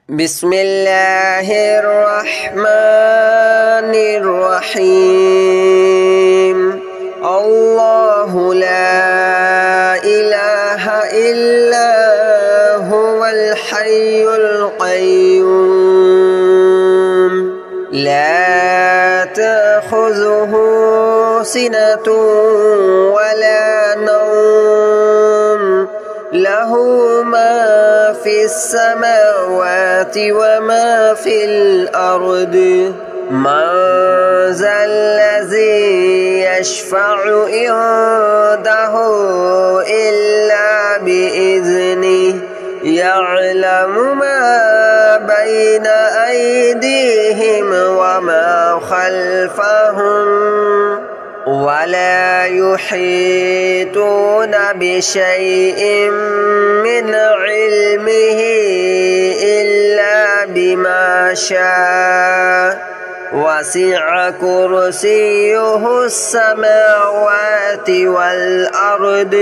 بسم الله الرحمن الرحيم الله لا إله إلا هو الحي القيوم لا تأخذه سنة ولا نوم له ما في السماوات وما في الأرض من ذا الذي يشفع عنده إلا بإذنه يعلم ما بين أيديهم وما خلفهم ولا يحيطون بشيء من علمه إلا بما شاء وسع كرسيه السماوات والأرض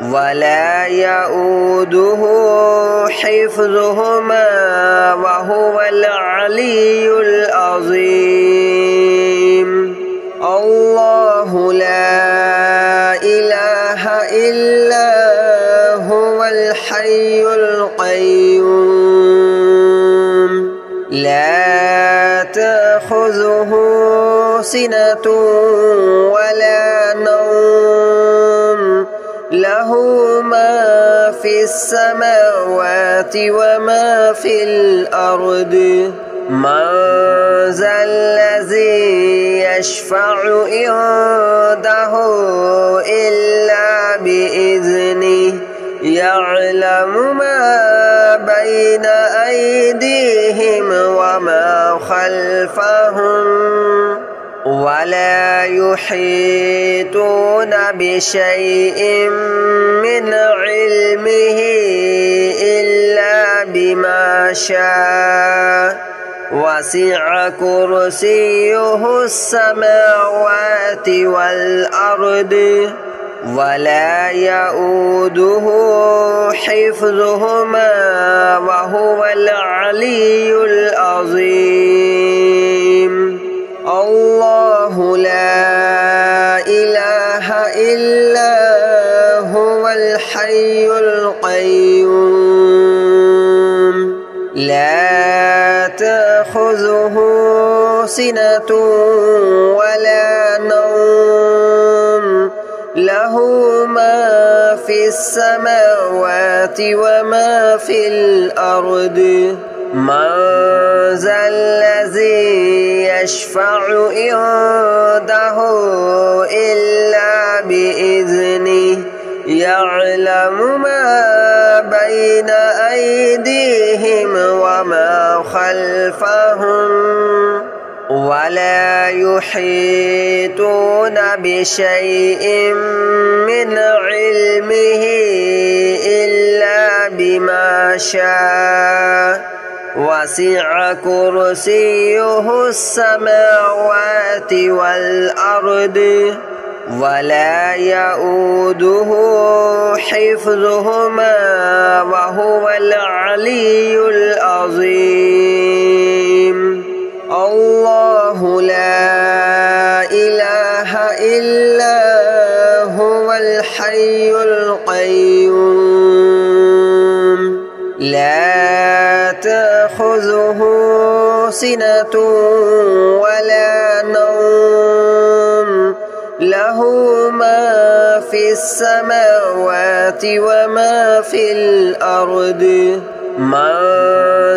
ولا يؤوده حفظهما وهو العلي العظيم الله لا إله إلا هو الحي القيوم لا تأخذه سنة ولا نوم له ما في السماوات وما في الأرض من ذا الذي يشفع عنده إلا بإذنه يعلم ما بين أيديهم وما خلفهم ولا يحيطون بشيء من علمه إلا بما شاء وسع كرسيه السماوات والأرض ولا يؤوده حفظهما وهو العلي العظيم الله لا إله إلا هو الحي القيوم لا تأخذه سنة ولا نوم له ما في السماوات وما في الأرض من ذا الذي يشفع عنده إلا بإذنه يعلم ما بين أيديهم وما خلفهم ولا يحيطون بشيء من علمه إلا بما شاء وسع كرسيه السماوات والأرض ولا يؤوده حفظهما وهو العلي العظيم الله لا إله إلا هو الحي القيوم لا تأخذه سنة ولا نوم له ما في السماوات وما في الأرض من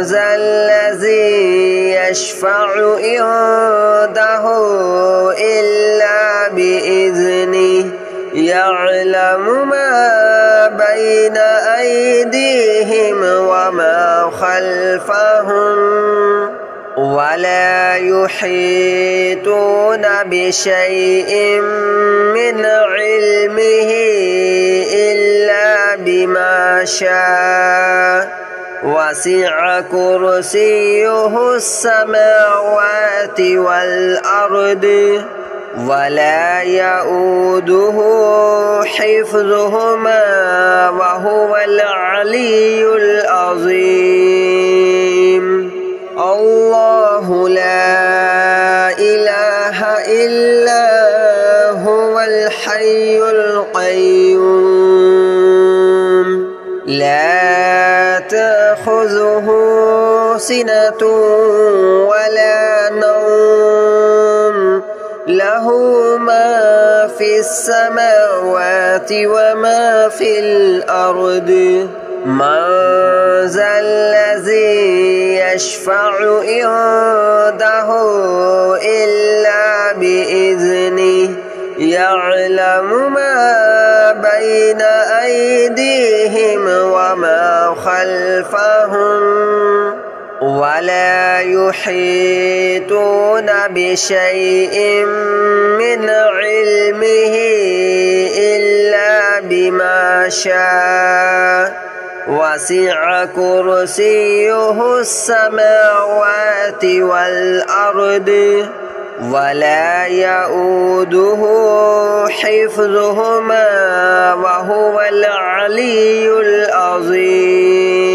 ذا الذي يشفع عنده إلا بإذنه يعلم ما بين أيديهم وما خلفهم ولا يحيطون بشيء من علمه إلا بما شاء وسع كرسيه السماوات والأرض ولا يؤوده حفظهما وهو العلي العظيم. تأخذه سنة ولا نوم له ما في السماوات وما في الأرض من ذا الذي يشفع عنده إلا بإذنه يعلم ما بين أيديهم وما خلفهم ولا يحيطون بشيء من علمه إلا بما شاء وسع كرسيه السماوات والأرض ولا يؤوده حفظهما وهو العلي العظيم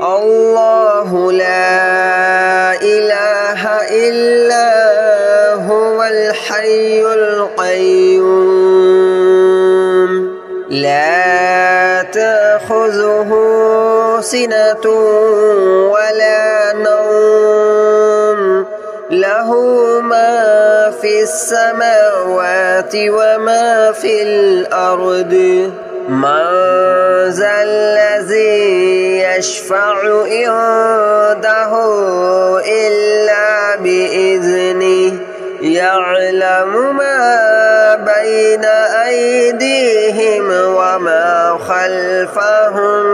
الله لا إله إلا هو الحي القيوم لا تأخذه سنة ولا نوم له ما في السماوات وما في الأرض من ذا الذي يشفع عنده إلا بإذنه يعلم ما بين أيديهم وما خلفهم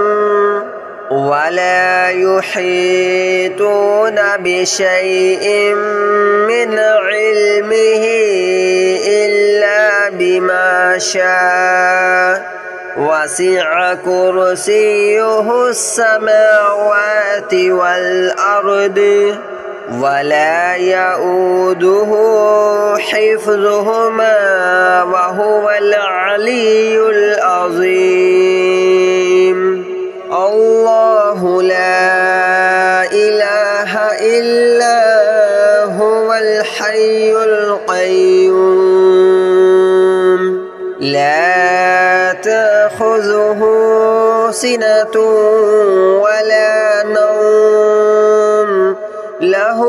ولا يحيطون بشيء من علمه إلا بما شاء وسع كرسيه السماوات والأرض ولا يؤوده حفظهما وهو العلي العظيم الله لا إله إلا هو الحي القيوم لا تأخذه سنة ولا نوم له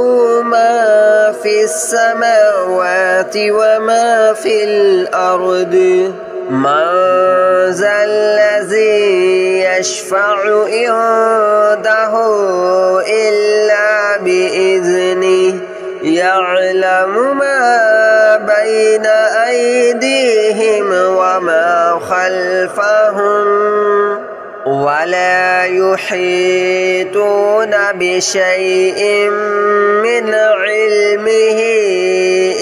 ما في السماوات وما في الأرض من ذا الذي يشفع عنده إلا بإذنه يعلم ما بين أيديهم وما خلفهم ولا يحيطون بشيء من علمه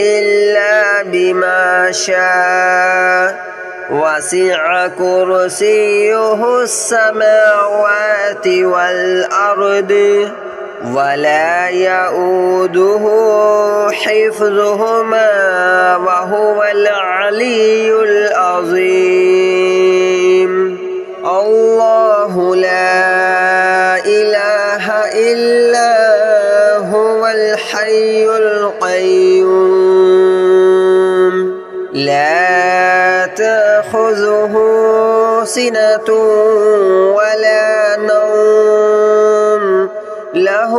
إلا بما شاء وسع كرسيه السماوات والأرض ولا يؤوده حفظهما وهو العلي العظيم الله لا إله إلا هو الحي القيوم لا تأخذه سنة ولا نوم له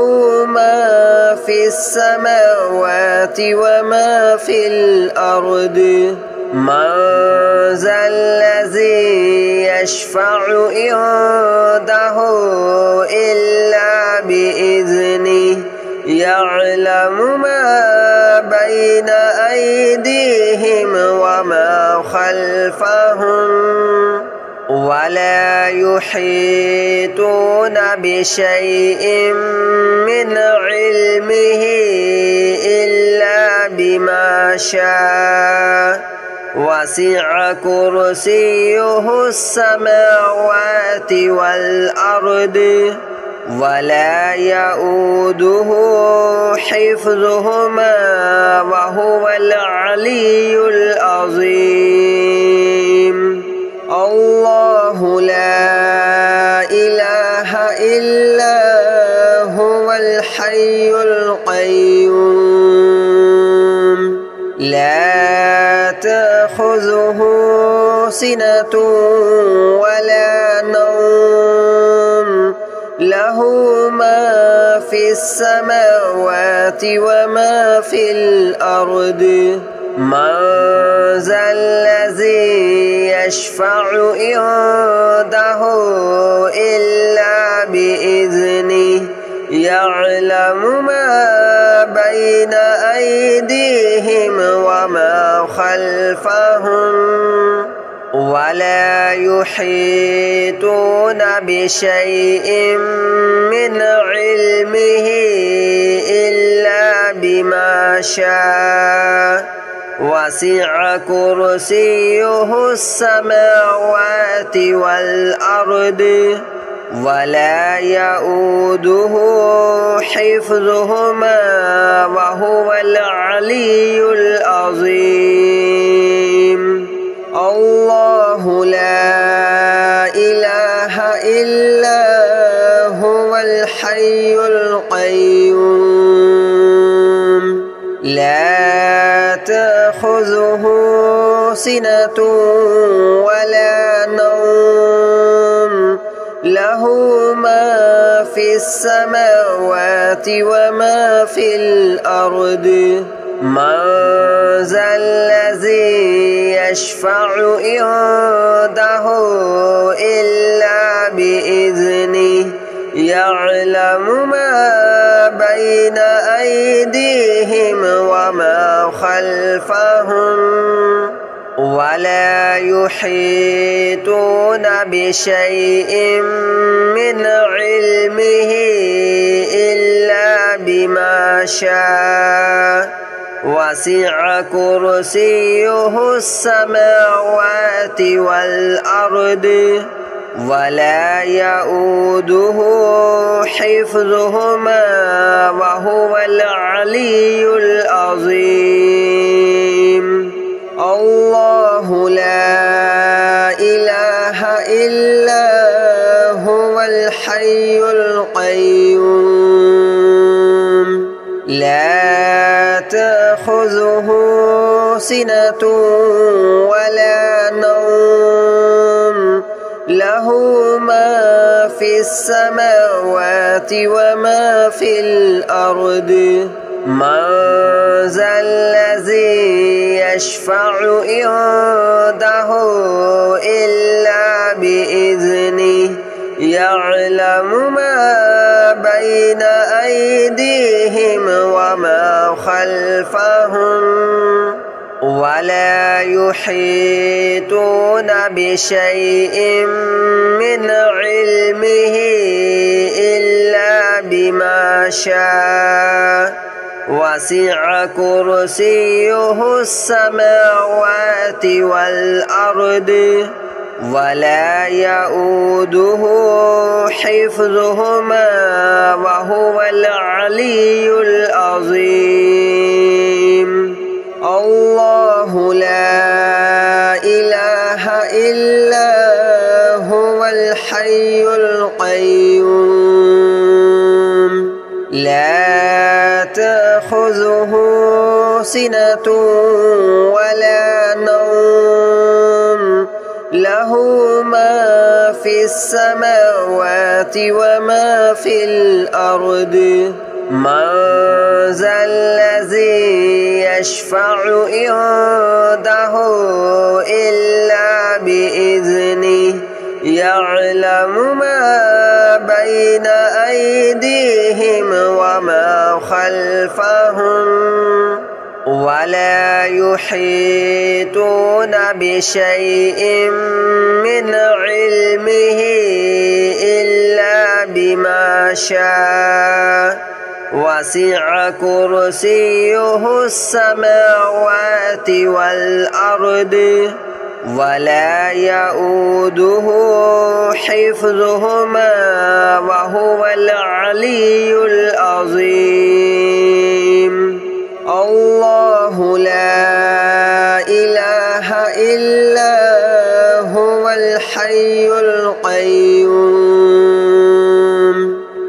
ما في السماوات وما في الأرض من ذا الذي يشفع عنده إلا بإذنه يعلم ما بين أيديهم وما خلفهم ولا يحيطون بشيء من علمه إلا بما شاء وسع كرسيه السماوات والأرض ولا يؤوده حفظهما وهو العلي العظيم الله لا إله إلا هو الحي القيوم لا تأخذه سنة ولا نوم له له ما في السماوات وما في الأرض من ذا الذي يشفع عنده إلا بإذنه يعلم ما بين أيديهم وما خلفهم ولا يحيطون بشيء من علمه إلا بما شاء وسع كرسيه السماوات والأرض ولا يؤوده حفظهما وهو العلي العظيم الله لا إله إلا هو الحي القيوم لا تأخذه سنة ولا نوم له ما في السماوات وما في الأرض من ذا الذي يشفع عنده إلا بإذنه يعلم ما بين أيديهم وما خلفهم ولا يحيطون بشيء من علمه إلا بما شاء وسع كرسيه السماوات والأرض ولا يؤوده حفظهما وهو العلي العظيم الله لا إله إلا هو الحي القيوم لا تأخذه سنة ولا نوم له ما في السماوات وما في الأرض من ذا الذي يشفع عنده إلا بإذنه يعلم ما بين أيديهم وما خلفهم ولا يحيطون بشيء من علمه إلا بما شاء وسع كرسيه السماوات والأرض ولا يؤوده حفظهما وهو العلي العظيم الله لا إله إلا هو الحي القيوم لا تأخذه سنة ولا نوم له ما في السماوات وما في الأرض من ذا الذي يشفع عنده إلا بإذنه يعلم ما بين أيديهم وما خلفهم ولا يحيطون بشيء من علمه إلا بما شاء وسع كرسيه السماوات والأرض ولا يؤوده حفظهما وهو العلي العظيم الله لا إله إلا هو الحي القيوم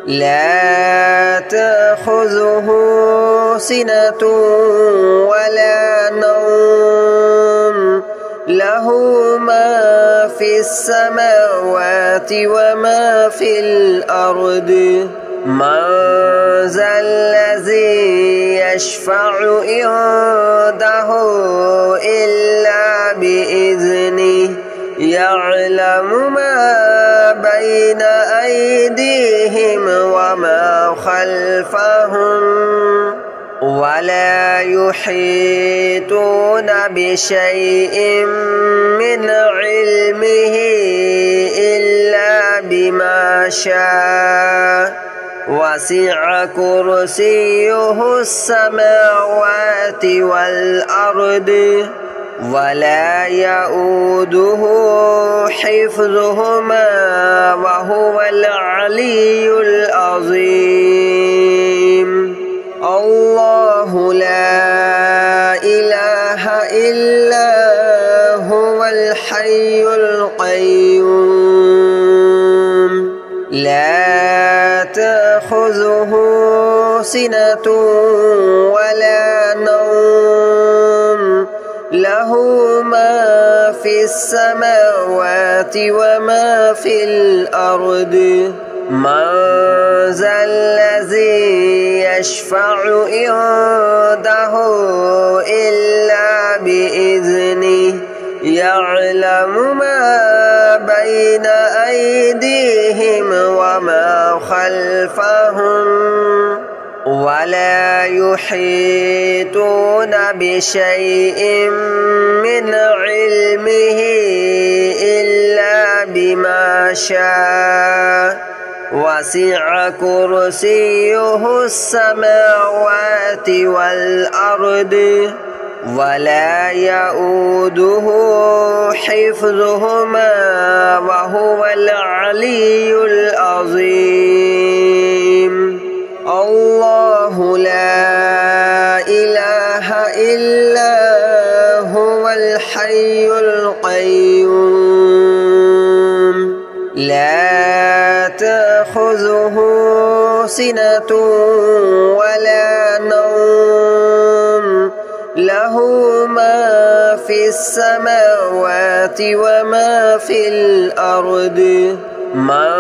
لا تأخذه سنة ولا نوم له ما في السماوات وما في الأرض من ذا الذي يشفع عنده إلا بإذنه يعلم ما بين أيديهم وما خلفهم ولا يحيطون بشيء من علمه إلا بما شاء وسع كرسيه السماوات والأرض ولا يؤوده حفظهما وهو العلي العظيم الله لا إله إلا هو الحي القيوم لا تأخذه سنة ولا نوم له ما في السماوات وما في الأرض من ذا الذي يشفع عنده إلا بإذنه يعلم ما بين أيديهم وما خلفهم ولا يحيطون بشيء من علمه إلا بما شاء وسع كرسيه السماوات والأرض ولا يؤوده حفظهما وهو العلي العظيم الله لا إله إلا هو الحي القيوم لا تأخذه سنة ولا نوم له ما في السماوات وما في الأرض من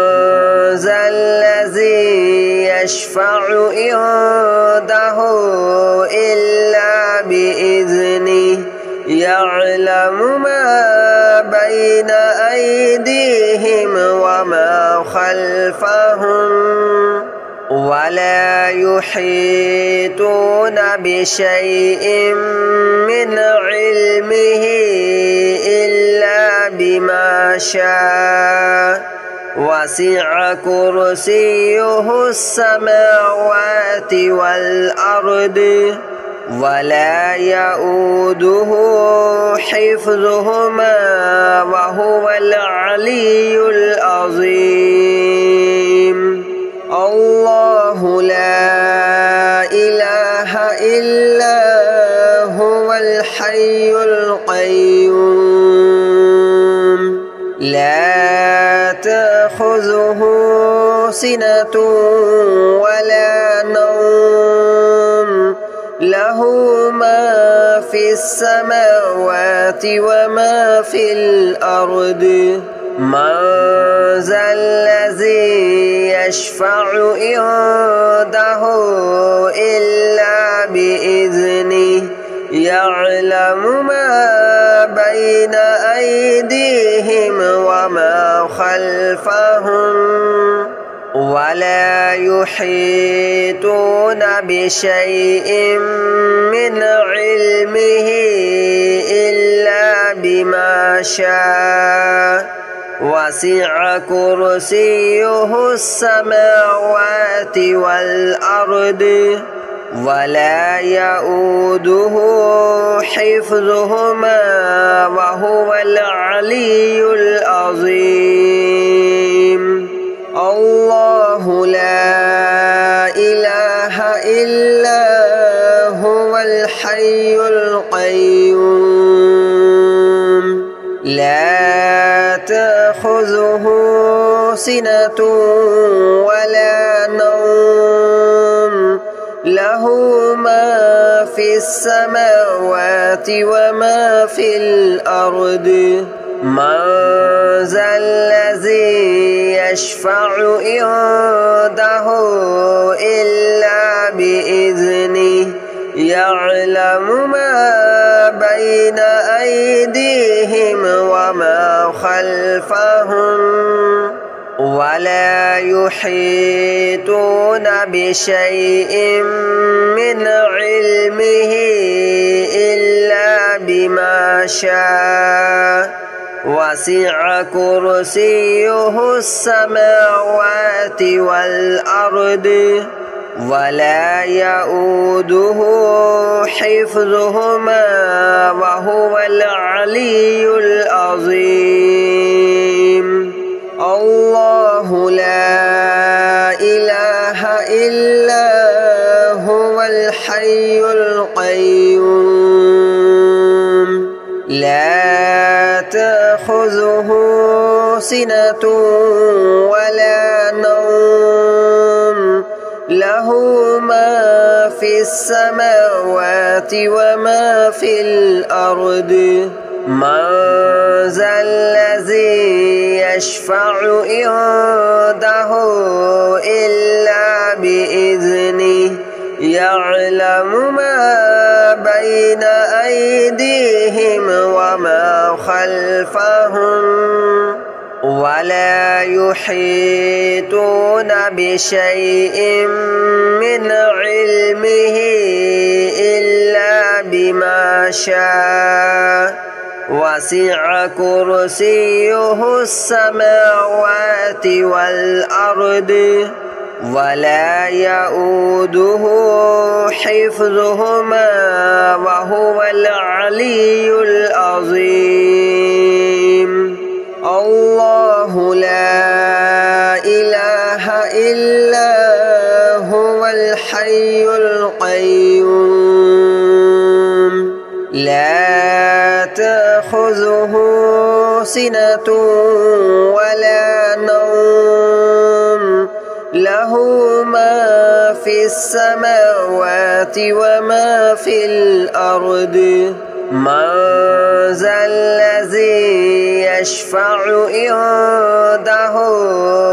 ذا الذي يشفع عنده إلا بإذنه يعلم ما بين أيديهم وما خلفهم ولا يحيطون بشيء من علمه إلا بما شاء وسع كرسيه السماوات والأرض ولا يؤوده حفظهما وهو العلي العظيم الله لا إله إلا هو الحي القيوم لا تأخذه سنة ولا نوم له ما في السماوات وما في الأرض من ذا الذي يشفع عنده إلا بإذنه يعلم ما بين أيديهم وما خلفهم ولا يحيطون بشيء من علمه إلا بما شاء وسع كرسيه السماوات والأرض ولا يؤوده حفظهما وهو العلي العظيم الله لا إله إلا هو الحي القيوم لا تأخذه سنة ولا نوم له ما في السماوات وما في الأرض من ذا الذي يشفع عنده إلا بإذنه يعلم ما بين أيديهم وما خلفهم ولا يحيطون بشيء من علمه إلا بما شاء وسع كرسيه السماوات والأرض ولا يؤوده حفظهما وهو العلي العظيم الله لا إله إلا هو الحي القيوم لا تأخذه سنة ولا نوم له ما في السماوات وما في الأرض من ذا الذي يشفع عنده إلا بإذنه يعلم ما بين أيديهم وما خلفهم ولا يحيطون بشيء من علمه إلا بما شاء وسع كرسيه السماوات والأرض ولا يؤوده حفظهما وهو العلي العظيم الله لا إله إلا هو الحي القيوم لا تأخذه سنة ولا نوم له ما في السماوات وما في الأرض من ذا الذي يشفع عنده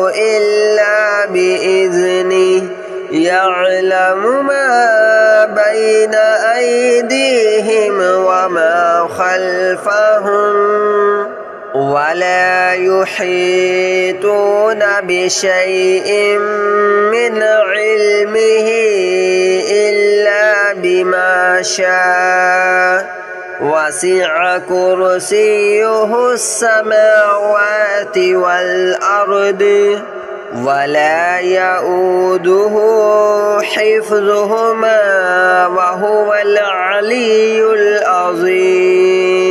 إلا بإذنه يعلم ما بين أيديهم وما خلفهم ولا يحيطون بشيء من علمه إلا بما شاء وسع كرسيه السماوات والأرض ولا يؤوده حفظهما وهو العلي العظيم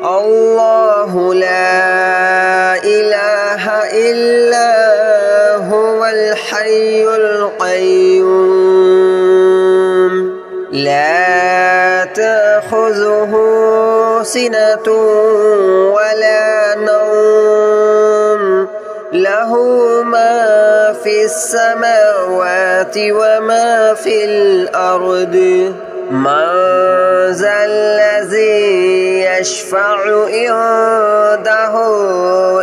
الله لا إله إلا هو الحي القيوم لا تأخذه سنة ولا نوم له ما في السماوات وما في الأرض من ذا الذي يشفع عنده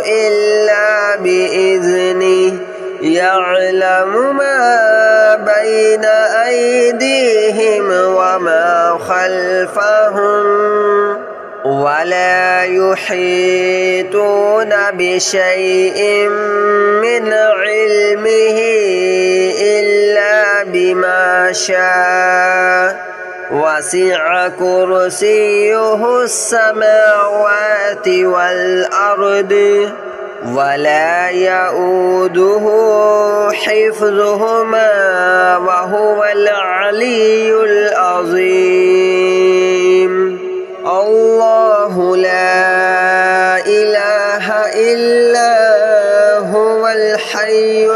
إلا بإذنه يعلم ما بين أيديهم وما خلفهم ولا يحيطون بشيء من علمه إلا بما شاء وسع كرسيه السماوات والأرض ولا يؤوده حفظهما وهو العلي العظيم الله لا إله إلا هو الحي